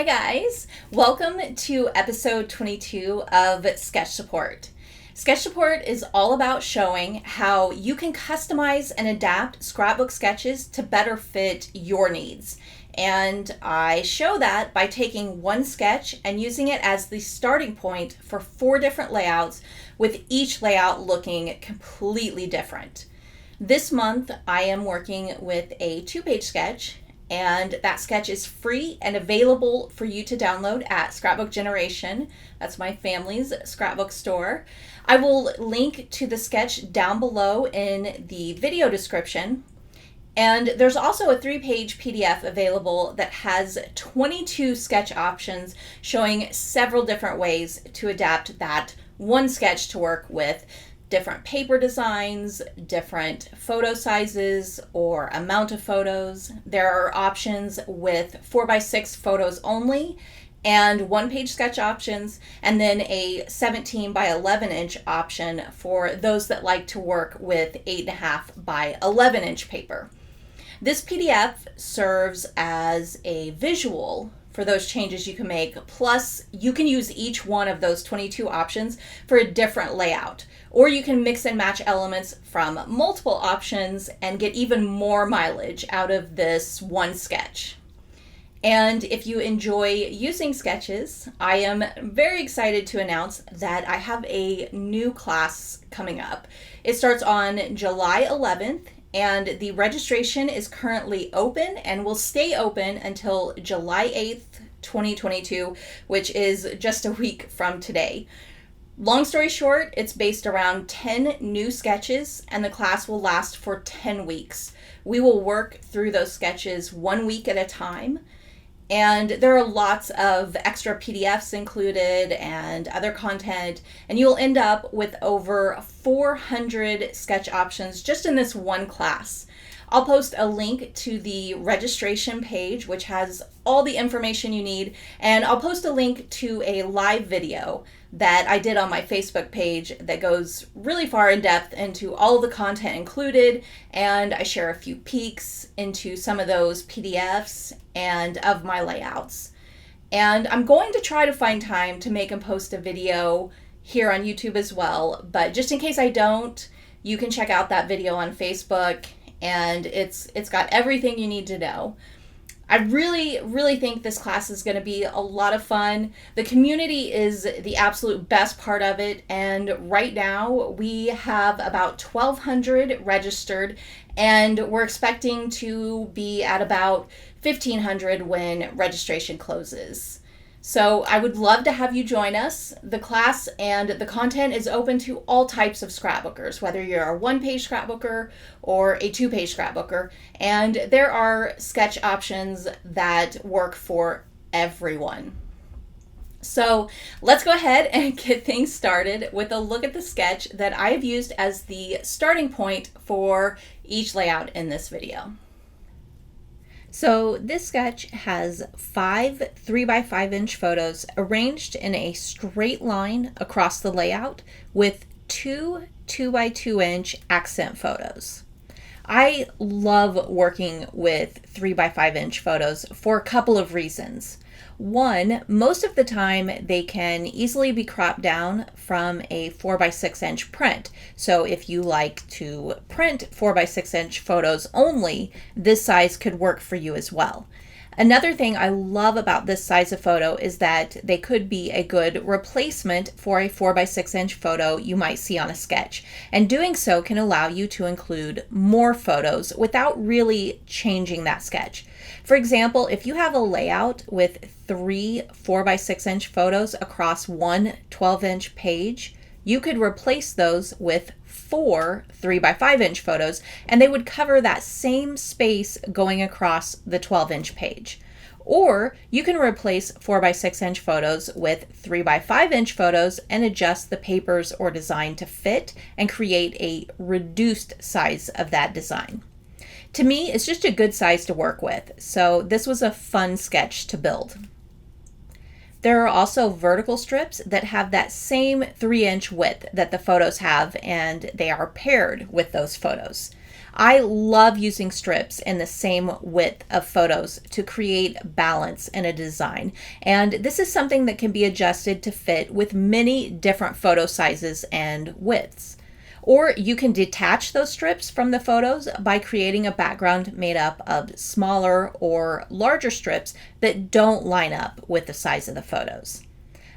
Hi guys, welcome to episode 22 of Sketch Support. Sketch Support is all about showing how you can customize and adapt scrapbook sketches to better fit your needs. And I show that by taking one sketch and using it as the starting point for 4 different layouts, with each layout looking completely different. This month I am working with a 2-page sketch, and that sketch is free and available for you to download at Scrapbook Generation. That's my family's scrapbook store. I will link to the sketch down below in the video description. And there's also a 3-page PDF available that has 22 sketch options showing several different ways to adapt that one sketch to work with different paper designs, different photo sizes or amount of photos. There are options with 4x6 photos only and 1-page sketch options, and then a 17 by 11 inch option for those that like to work with 8.5 by 11 inch paper. This PDF serves as a visual for those changes you can make, plus you can use each one of those 22 options for a different layout, or you can mix and match elements from multiple options and get even more mileage out of this one sketch. And if you enjoy using sketches, I am very excited to announce that I have a new class coming up. It starts on July 11th, and the registration is currently open and will stay open until July 8th, 2022, which is just a week from today. Long story short, it's based around 10 new sketches, and the class will last for 10 weeks. We will work through those sketches 1 week at a time. And there are lots of extra PDFs included and other content, and you'll end up with over 400 sketch options just in this one class. I'll post a link to the registration page, which has all the information you need, and I'll post a link to a live video that I did on my Facebook page that goes really far in depth into all the content included, and I share a few peeks into some of those PDFs and of my layouts. And I'm going to try to find time to make and post a video here on YouTube as well, but just in case I don't, you can check out that video on Facebook, and it's got everything you need to know. I really think this class is going to be a lot of fun. The community is the absolute best part of it, and right now we have about 1,200 registered, and we're expecting to be at about 1,500 when registration closes. So I would love to have you join us. The class and the content is open to all types of scrapbookers, whether you're a 1-page scrapbooker or a 2-page scrapbooker. And there are sketch options that work for everyone. So let's go ahead and get things started with a look at the sketch that I've used as the starting point for each layout in this video. So this sketch has 5 3x5 inch photos arranged in a straight line across the layout with 2 2x2 inch accent photos. I love working with 3x5 inch photos for a couple of reasons. One, most of the time they can easily be cropped down from a 4x6 inch print. So if you like to print 4x6 inch photos only, this size could work for you as well. Another thing I love about this size of photo is that they could be a good replacement for a 4x6 inch photo you might see on a sketch. And doing so can allow you to include more photos without really changing that sketch. For example, if you have a layout with 3 4x6 inch photos across one 12-inch page, you could replace those with 4 3x5 inch photos, and they would cover that same space going across the 12-inch page. Or you can replace 4x6 inch photos with 3x5 inch photos and adjust the papers or design to fit and create a reduced size of that design. To me, it's just a good size to work with, so this was a fun sketch to build. There are also vertical strips that have that same 3-inch width that the photos have, and they are paired with those photos. I love using strips in the same width of photos to create balance in a design. And this is something that can be adjusted to fit with many different photo sizes and widths. Or you can detach those strips from the photos by creating a background made up of smaller or larger strips that don't line up with the size of the photos.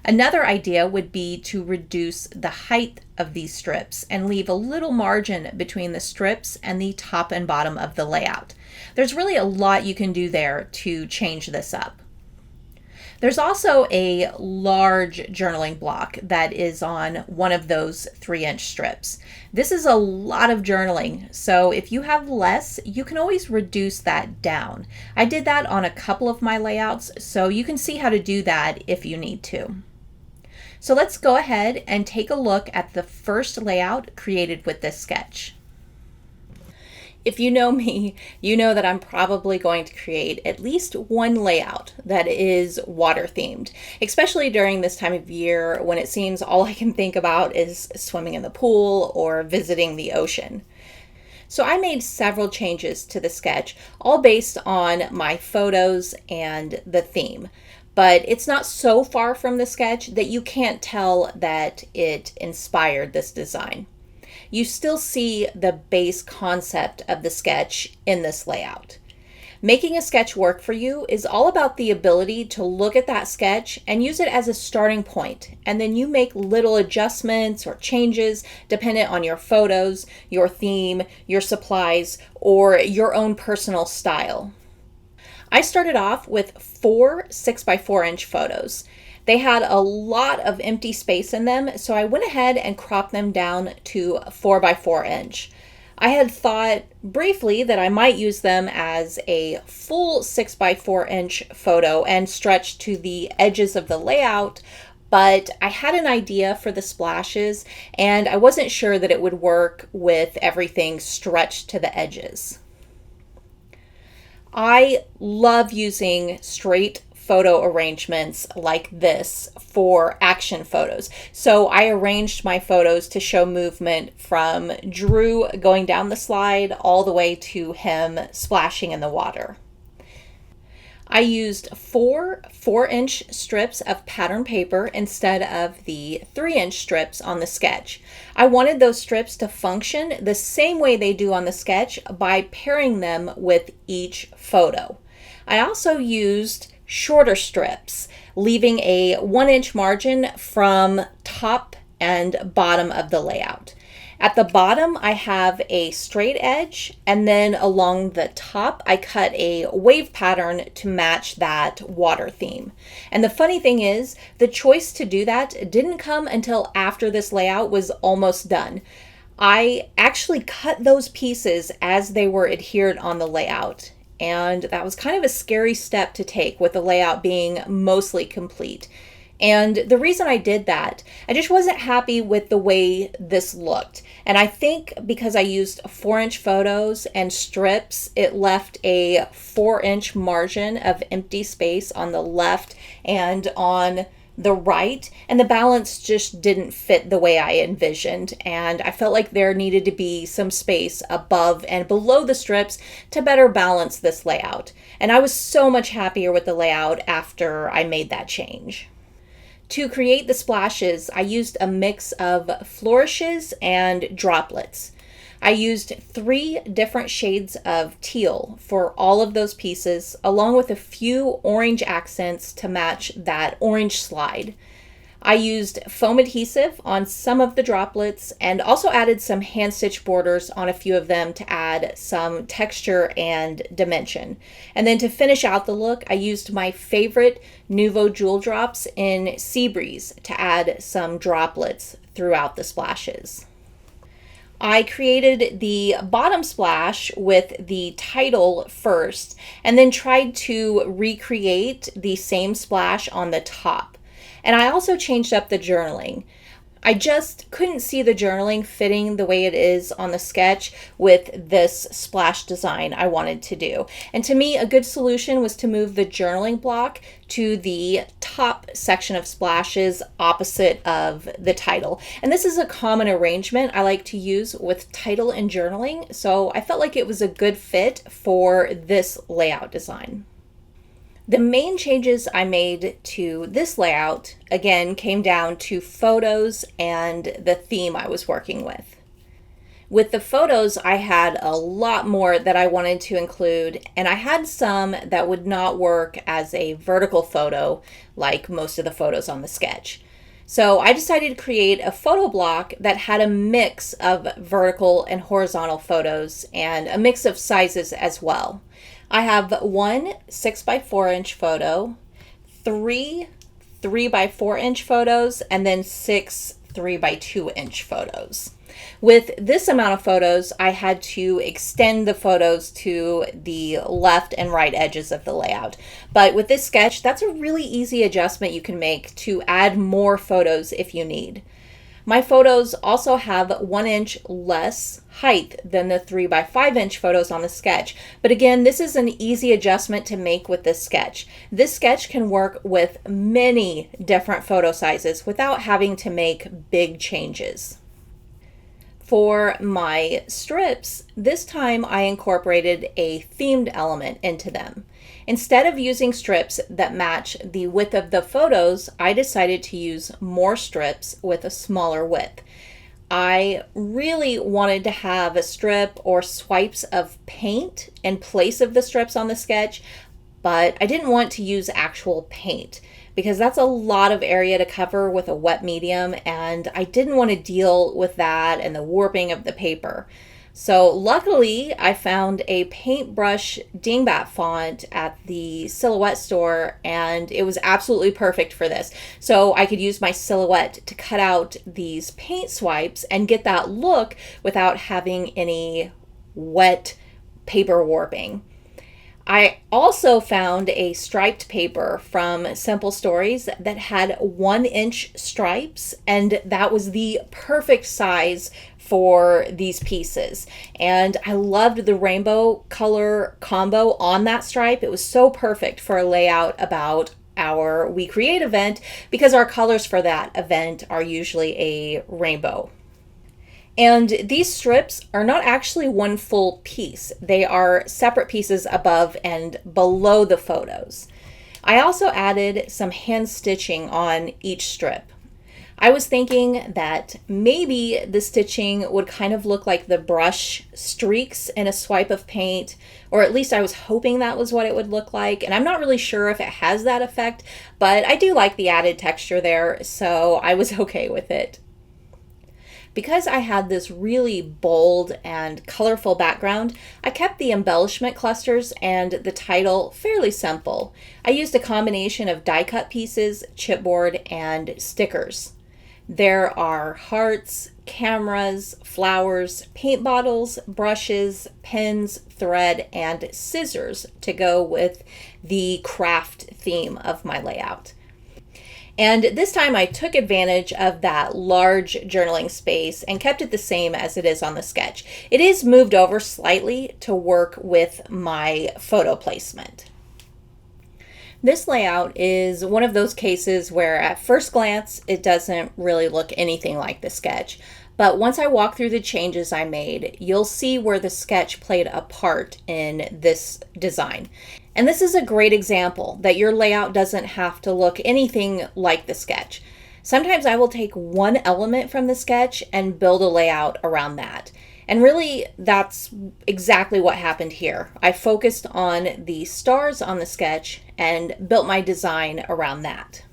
Another idea would be to reduce the height of these strips and leave a little margin between the strips and the top and bottom of the layout. There's really a lot you can do there to change this up. There's also a large journaling block that is on one of those 3-inch strips. This is a lot of journaling, so if you have less, you can always reduce that down. I did that on a couple of my layouts, so you can see how to do that if you need to. So let's go ahead and take a look at the first layout created with this sketch. If you know me, you know that I'm probably going to create at least one layout that is water themed, especially during this time of year when it seems all I can think about is swimming in the pool or visiting the ocean. So I made several changes to the sketch, all based on my photos and the theme. But it's not so far from the sketch that you can't tell that it inspired this design. You still see the base concept of the sketch in this layout. Making a sketch work for you is all about the ability to look at that sketch and use it as a starting point, and then you make little adjustments or changes dependent on your photos, your theme, your supplies, or your own personal style. I started off with 4 6x4-inch photos. They had a lot of empty space in them, so I went ahead and cropped them down to 4x4-inch. I had thought briefly that I might use them as a full 6x4-inch photo and stretch to the edges of the layout, but I had an idea for the splashes and I wasn't sure that it would work with everything stretched to the edges. I love using straight photo arrangements like this for action photos. So I arranged my photos to show movement from Drew going down the slide all the way to him splashing in the water. I used 4 4-inch strips of pattern paper instead of the 3-inch strips on the sketch. I wanted those strips to function the same way they do on the sketch by pairing them with each photo. I also used shorter strips, leaving a 1-inch margin from top and bottom of the layout. At the bottom, I have a straight edge, and then along the top, I cut a wave pattern to match that water theme. And the funny thing is, the choice to do that didn't come until after this layout was almost done. I actually cut those pieces as they were adhered on the layout. And that was kind of a scary step to take with the layout being mostly complete. And the reason I did that, I just wasn't happy with the way this looked. And I think because I used 4-inch photos and strips, it left a 4-inch margin of empty space on the left and on the right, and the balance just didn't fit the way I envisioned, and I felt like there needed to be some space above and below the strips to better balance this layout. And I was so much happier with the layout after I made that change. To create the splashes, I used a mix of flourishes and droplets. I used 3 different shades of teal for all of those pieces, along with a few orange accents to match that orange slide. I used foam adhesive on some of the droplets and also added some hand stitch borders on a few of them to add some texture and dimension. And then to finish out the look, I used my favorite Nuvo Jewel Drops in Sea Breeze to add some droplets throughout the splashes. I created the bottom splash with the title first and then tried to recreate the same splash on the top. And I also changed up the journaling. I just couldn't see the journaling fitting the way it is on the sketch with this splash design I wanted to do. And to me, a good solution was to move the journaling block to the top section of splashes opposite of the title. And this is a common arrangement I like to use with title and journaling, so I felt like it was a good fit for this layout design. The main changes I made to this layout, again, came down to photos and the theme I was working with. With the photos, I had a lot more that I wanted to include, and I had some that would not work as a vertical photo like most of the photos on the sketch. So I decided to create a photo block that had a mix of vertical and horizontal photos and a mix of sizes as well. I have one 6x4" photo, three 3x4" photos, and then 6 3x2" photos. With this amount of photos, I had to extend the photos to the left and right edges of the layout. But with this sketch, that's a really easy adjustment you can make to add more photos if you need. My photos also have 1 inch less height than the 3x5" photos on the sketch. But again, this is an easy adjustment to make with this sketch. This sketch can work with many different photo sizes without having to make big changes. For my strips, this time I incorporated a themed element into them. Instead of using strips that match the width of the photos, I decided to use more strips with a smaller width. I really wanted to have a strip or swipes of paint in place of the strips on the sketch, but I didn't want to use actual paint because that's a lot of area to cover with a wet medium, and I didn't want to deal with that and the warping of the paper. So luckily, I found a paintbrush dingbat font at the Silhouette store, and it was absolutely perfect for this. So I could use my Silhouette to cut out these paint swipes and get that look without having any wet paper warping. I also found a striped paper from Simple Stories that had 1 inch stripes, and that was the perfect size for these pieces. And I loved the rainbow color combo on that stripe. It was so perfect for a layout about our We Create event because our colors for that event are usually a rainbow. And these strips are not actually one full piece. They are separate pieces above and below the photos. I also added some hand stitching on each strip. I was thinking that maybe the stitching would kind of look like the brush streaks in a swipe of paint, or at least I was hoping that was what it would look like. And I'm not really sure if it has that effect, but I do like the added texture there, so I was okay with it. Because I had this really bold and colorful background, I kept the embellishment clusters and the title fairly simple. I used a combination of die cut pieces, chipboard, and stickers. There are hearts, cameras, flowers, paint bottles, brushes, pens, thread, and scissors to go with the craft theme of my layout. And this time I took advantage of that large journaling space and kept it the same as it is on the sketch. It is moved over slightly to work with my photo placement. This layout is one of those cases where at first glance it doesn't really look anything like the sketch. But once I walk through the changes I made, you'll see where the sketch played a part in this design. And this is a great example that your layout doesn't have to look anything like the sketch. Sometimes I will take one element from the sketch and build a layout around that. And really, that's exactly what happened here. I focused on the stars on the sketch and built my design around that.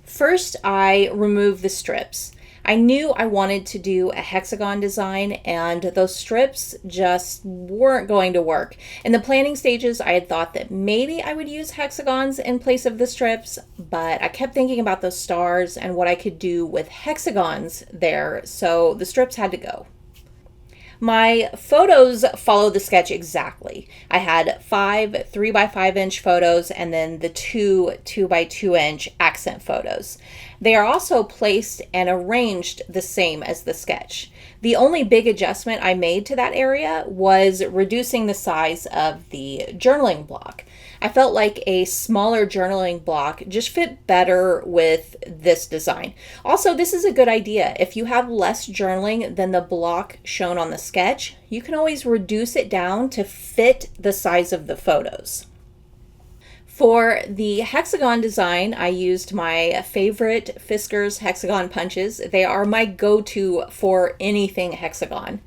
First, I removed the strips. I knew I wanted to do a hexagon design, and those strips just weren't going to work. In the planning stages, I had thought that maybe I would use hexagons in place of the strips, but I kept thinking about those stars and what I could do with hexagons there, so the strips had to go. My photos follow the sketch exactly. I had 5 3x5 inch photos and then the 2 2x2 inch accent photos. They are also placed and arranged the same as the sketch. The only big adjustment I made to that area was reducing the size of the journaling block. I felt like a smaller journaling block just fit better with this design. Also, this is a good idea. If you have less journaling than the block shown on the sketch, you can always reduce it down to fit the size of the photos. For the hexagon design, I used my favorite Fiskars hexagon punches. They are my go-to for anything hexagon.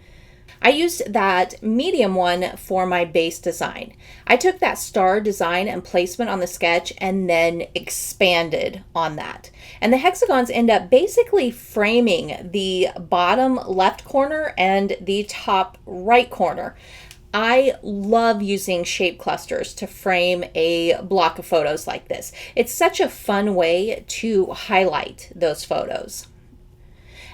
I used that medium one for my base design. I took that star design and placement on the sketch and then expanded on that. And the hexagons end up basically framing the bottom left corner and the top right corner. I love using shape clusters to frame a block of photos like this. It's such a fun way to highlight those photos.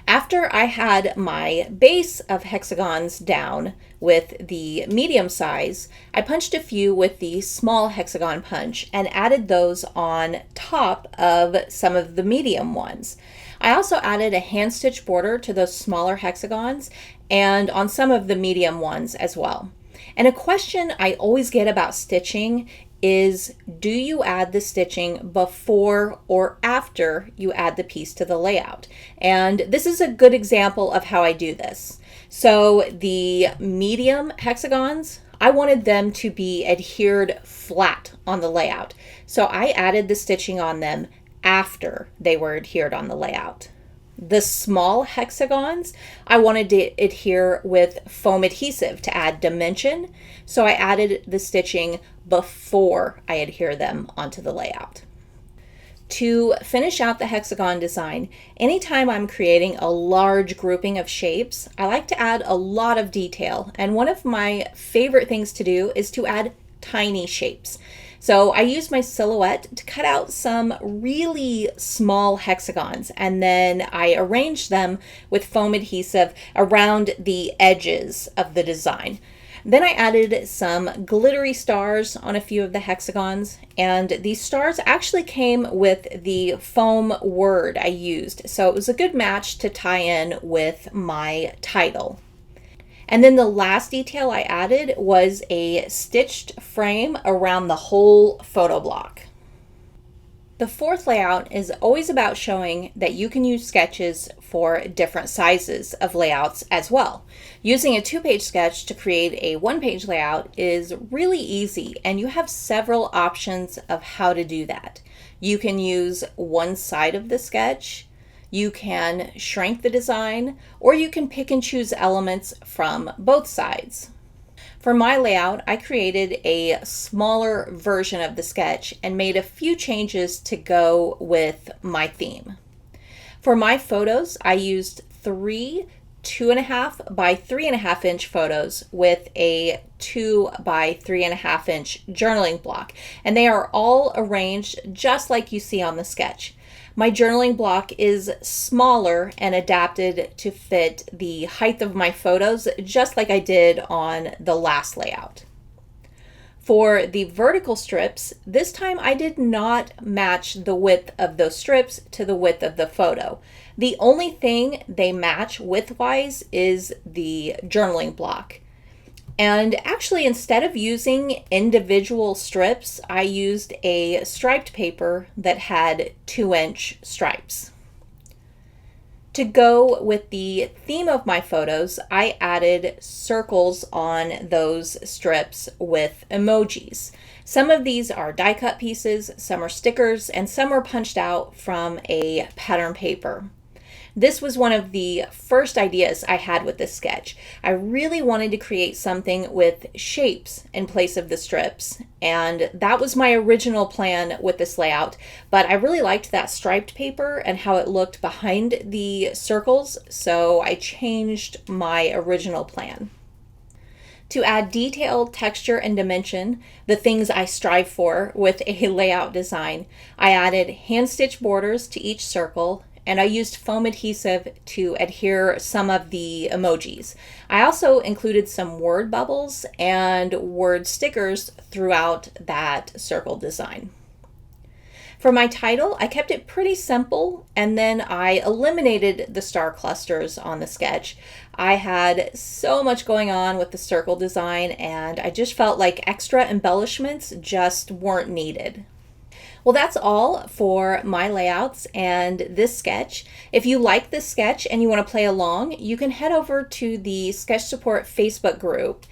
After I had my base of hexagons down with the medium size, I punched a few with the small hexagon punch and added those on top of some of the medium ones. I also added a hand stitch border to those smaller hexagons and on some of the medium ones as well. And a question I always get about stitching is, do you add the stitching before or after you add the piece to the layout? And this is a good example of how I do this. So the medium hexagons, I wanted them to be adhered flat on the layout. So I added the stitching on them after they were adhered on the layout. The small hexagons, I wanted to adhere with foam adhesive to add dimension, so I added the stitching before I adhere them onto the layout. To finish out the hexagon design, anytime I'm creating a large grouping of shapes, I like to add a lot of detail, and one of my favorite things to do is to add tiny shapes. So I used my silhouette to cut out some really small hexagons, and then I arranged them with foam adhesive around the edges of the design. Then I added some glittery stars on a few of the hexagons, and these stars actually came with the foam word I used, so it was a good match to tie in with my title. And then the last detail I added was a stitched frame around the whole photo block. The fourth layout is always about showing that you can use sketches for different sizes of layouts as well. Using a 2-page sketch to create a 1-page layout is really easy, and you have several options of how to do that. You can use one side of the sketch, you can shrink the design, or you can pick and choose elements from both sides. For my layout, I created a smaller version of the sketch and made a few changes to go with my theme. For my photos, I used 3 2.5 by 3.5 inch photos with a 2 by 3.5 inch journaling block, and they are all arranged just like you see on the sketch. My journaling block is smaller and adapted to fit the height of my photos, just like I did on the last layout. For the vertical strips, this time I did not match the width of those strips to the width of the photo. The only thing they match width-wise is the journaling block. And actually, instead of using individual strips, I used a striped paper that had 2-inch stripes. To go with the theme of my photos, I added circles on those strips with emojis. Some of these are die cut pieces, some are stickers, and some are punched out from a pattern paper. This was one of the first ideas I had with this sketch. I really wanted to create something with shapes in place of the strips, and that was my original plan with this layout, but I really liked that striped paper and how it looked behind the circles, so I changed my original plan. To add detail, texture, and dimension, the things I strive for with a layout design, I added hand stitch borders to each circle and I used foam adhesive to adhere some of the emojis. I also included some word bubbles and word stickers throughout that circle design. For my title, I kept it pretty simple, and then I eliminated the star clusters on the sketch. I had so much going on with the circle design, and I just felt like extra embellishments just weren't needed. Well, that's all for my layouts and this sketch. If you like this sketch and you want to play along, you can head over to the Sketch Support Facebook group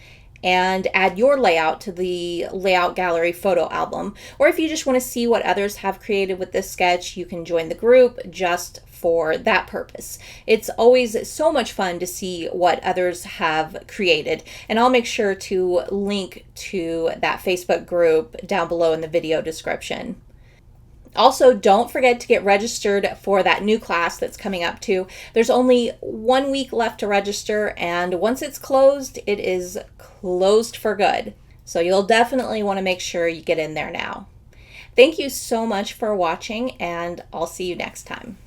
and add your layout to the layout gallery photo album. Or if you just want to see what others have created with this sketch, you can join the group just for that purpose. It's always so much fun to see what others have created, and I'll make sure to link to that Facebook group down below in the video description. Also, don't forget to get registered for that new class that's coming up too. There's only 1 week left to register, and once it's closed, it is closed for good. So you'll definitely want to make sure you get in there now. Thank you so much for watching, and I'll see you next time.